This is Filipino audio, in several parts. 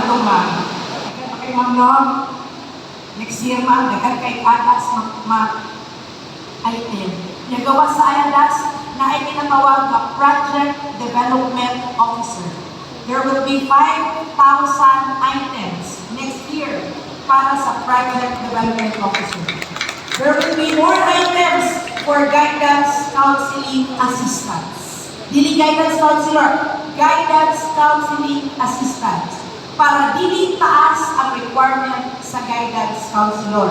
Ano ba? Okay, ma'am, next year, ma'am, dagan kay atas item. Nagawa sa AYADAS na ay tinatawag na Project Development Officer. There will be 5,000 items next year para sa Project Development Officer. There will be more items for guidance counseling assistance. Dili guidance counselor, guidance counseling assistance. Para dili taas ang requirement sa guidance counselor.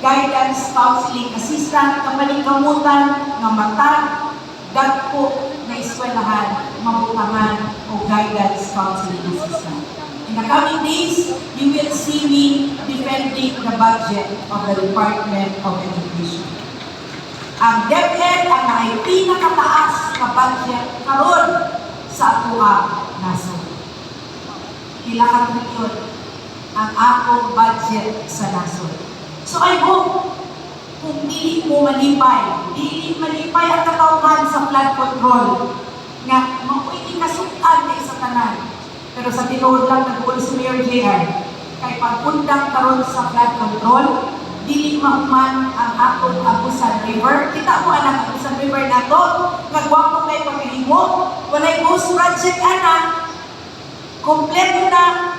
Guidance counseling assistant na paningkamutan ng mata, dagko na eskwelahan, mabutangan o guidance counseling assistant. In the coming days, you will see me defending the budget of the Department of Education. Ang DepEd ang ay pinakataas na budget karon sa atuang nasod. Pila ka trilyon ang akong budget sa nasod. So I hope, kung dili mo malipay ang katawhan sa flood control, nga mapuiti kasukan na sa tanan. Pero sa tinuod lang nag-uol si Mayor JR, kay pag-undang karon sa flood control, dili mahuman ang atong Agusan River. Kita mo ang Agusan River na to, nagwapo kay pagkahimo, walay ghost project ana, kompleto na